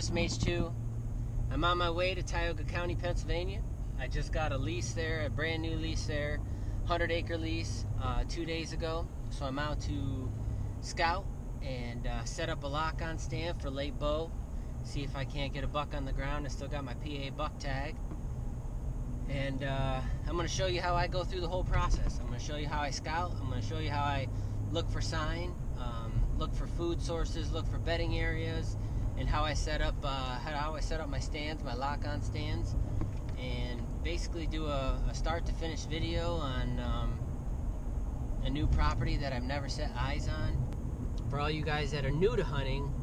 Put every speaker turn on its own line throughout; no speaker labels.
estimates too. I'm on my way to Tioga County, Pennsylvania. I just got a lease there, a brand new lease there, 100-acre lease 2 days ago. So I'm out to scout and set up a lock-on stand for late bow. See if I can't get a buck on the ground. I still got my PA buck tag. And I'm going to show you how I go through the whole process. I'm going to show you how I scout. I'm going to show you how I look for sign, look for food sources, look for bedding areas, and how I set up my stands, my lock-on stands, and basically do a start to finish video on a new property that I've never set eyes on. For all you guys that are new to hunting,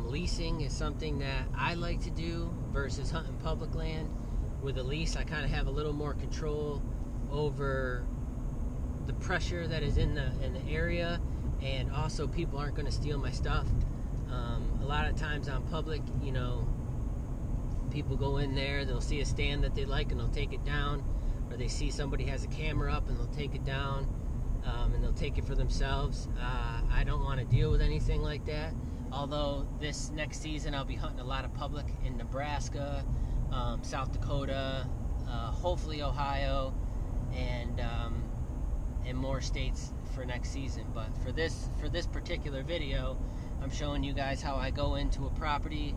leasing is something that I like to do versus hunting public land. With a lease, I kind of have a little more control over the pressure that is in the area, and also people aren't going to steal my stuff. A lot of times on public, you know, people go in there, they'll see a stand that they like and they'll take it down, or they see somebody has a camera up and they'll take it down, and they'll take it for themselves. I don't want to deal with anything like that. Although this next season I'll be hunting a lot of public in Nebraska, South Dakota, hopefully Ohio, and more states for next season. But for this particular video, I'm showing you guys how I go into a property.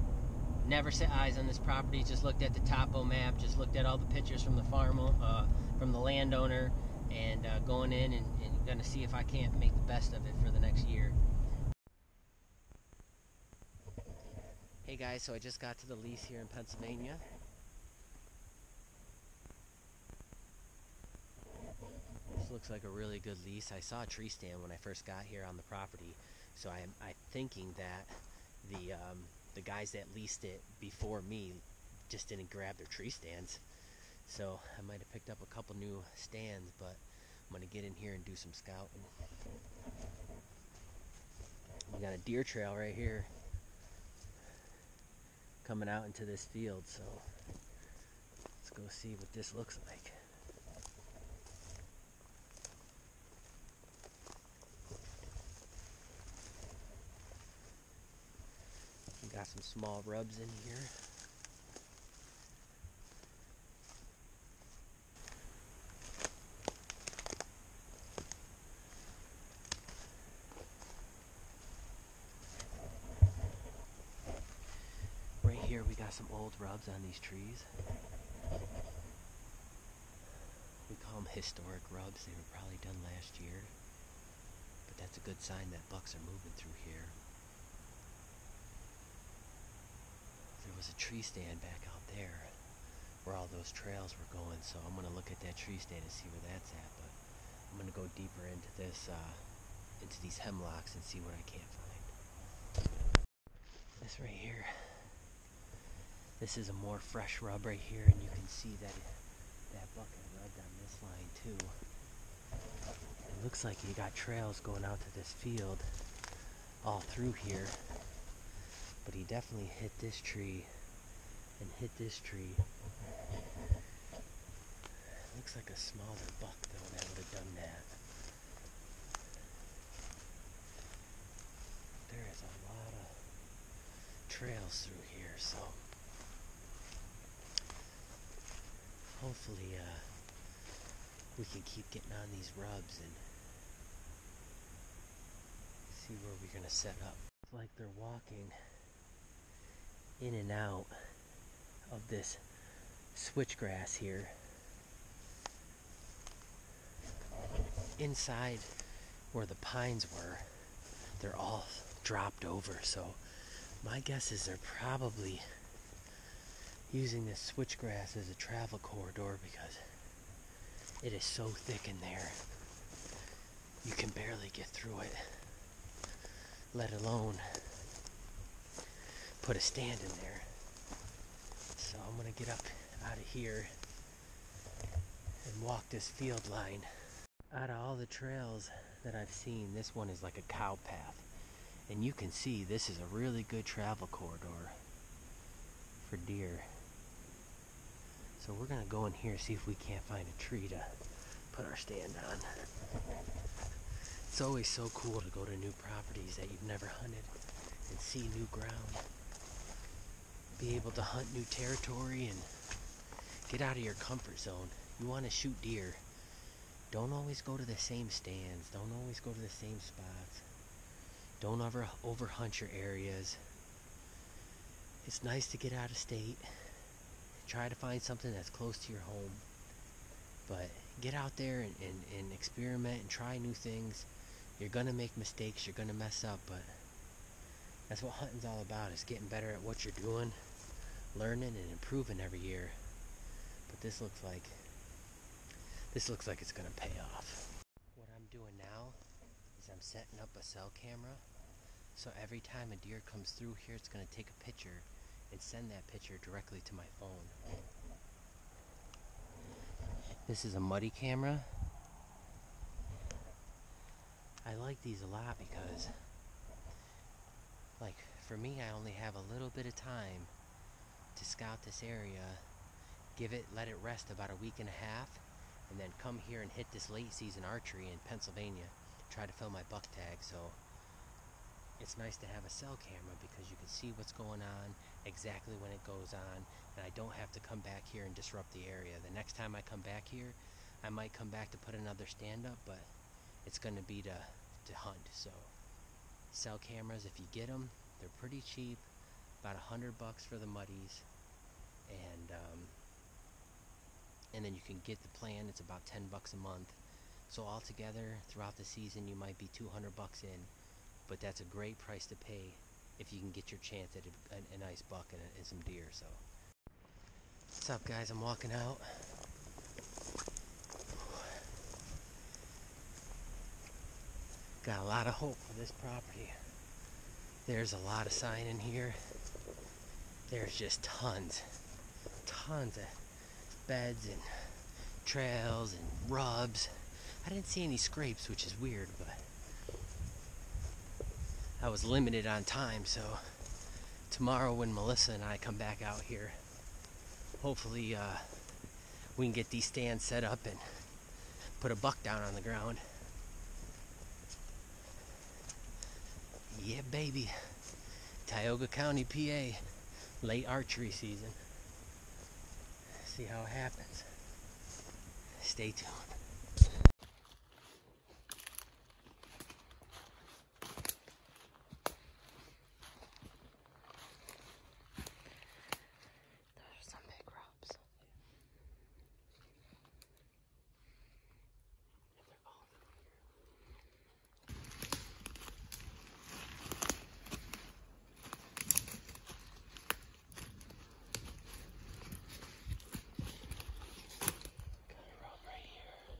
Never set eyes on this property. Just looked at the topo map. Just looked at all the pictures from the farm, from the landowner, and going in and gonna see if I can't make the best of it for the next year. Hey guys, so I just got to the lease here in Pennsylvania. This looks like a really good lease. I saw a tree stand when I first got here on the property, so I'm thinking that the guys that leased it before me just didn't grab their tree stands. So I might have picked up a couple new stands, but I'm gonna get in here and do some scouting. We got a deer trail right here coming out into this field, so let's go see what this looks like. We got some small rubs in here. Right here we got some old rubs on these trees. We call them historic rubs. They were probably done last year, but that's a good sign that bucks are moving through here. There was a tree stand back out there where all those trails were going, so I'm going to look at that tree stand and see where that's at. But I'm going to go deeper into this, into these hemlocks and see what I can't find. This right here, this is a more fresh rub right here, and you can see that that buck had rubbed on this line too. It looks like he got trails going out to this field all through here, but he definitely hit this tree and hit this tree. It looks like a smaller buck though that would have done that. There is a lot of trails through here, so hopefully we can keep getting on these rubs and see where we're going to set up. It's like they're walking in and out of this switchgrass here. Inside where the pines were, they're all dropped over, so my guess is they're probably using this switchgrass as a travel corridor because it is so thick in there you can barely get through it, let alone put a stand in there. So I'm gonna get up out of here and walk this field line. Out of all the trails that I've seen, this one is like a cow path, and you can see this is a really good travel corridor for deer. So we're gonna go in here and see if we can't find a tree to put our stand on. It's always so cool to go to new properties that you've never hunted and see new ground. be able to hunt new territory and get out of your comfort zone. You want to shoot deer. Don't always go to the same stands. Don't always go to the same spots. Don't ever overhunt your areas. It's nice to get out of state. Try to find something that's close to your home. But get out there and experiment and try new things. You're going to make mistakes. You're going to mess up. But that's what hunting's all about, is getting better at what you're doing, learning and improving every year. But this looks like it's going to pay off. What I'm doing now is I'm setting up a cell camera. So every time a deer comes through here, it's going to take a picture and send that picture directly to my phone. This is a muddy camera. I like these a lot because, like, for me, I only have a little bit of time to scout this area, let it rest about a week and a half, and then come here and hit this late season archery in Pennsylvania, try to fill my buck tag. So it's nice to have a cell camera because you can see what's going on, exactly when it goes on, and I don't have to come back here and disrupt the area. The next time I come back here, I might come back to put another stand up, but it's going to be to hunt. So cell cameras, if you get them, they're pretty cheap, about $100 for the muddies, and then you can get the plan. It's about $10 a month. So altogether, throughout the season, you might be $200 in, but that's a great price to pay if you can get your chance at a nice buck and some deer. So what's up, guys? I'm walking out. Got a lot of hope for this property. There's a lot of sign in here. There's just tons of beds and trails and rubs. I didn't see any scrapes, which is weird, but I was limited on time. So tomorrow when Melissa and I come back out here, hopefully we can get these stands set up and put a buck down on the ground. Yeah, baby. Tioga County, PA. Late archery season. See how it happens. Stay tuned. Those are some big rubs. Got a rub right here.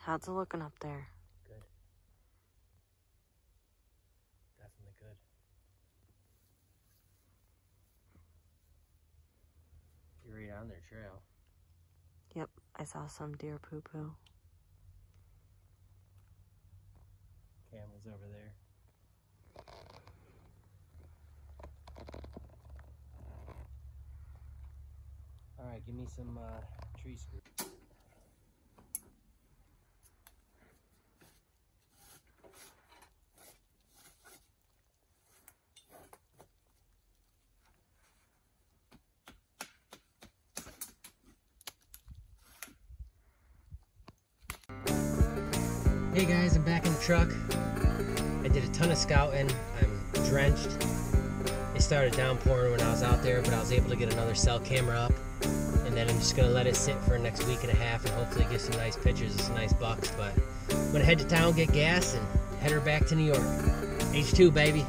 How's it looking up there?
Good. Definitely good. You're right on their trail.
Yep, I saw some deer poo-poo.
Camera's over there. Alright, give me some tree scoop. Hey guys, I'm back in the truck. I did a ton of scouting. I'm drenched. It started downpouring when I was out there, but I was able to get another cell camera up. And then I'm just gonna let it sit for the next week and a half and hopefully get some nice pictures of some nice bucks. But I'm gonna head to town, get gas, and head her back to New York. H2, baby.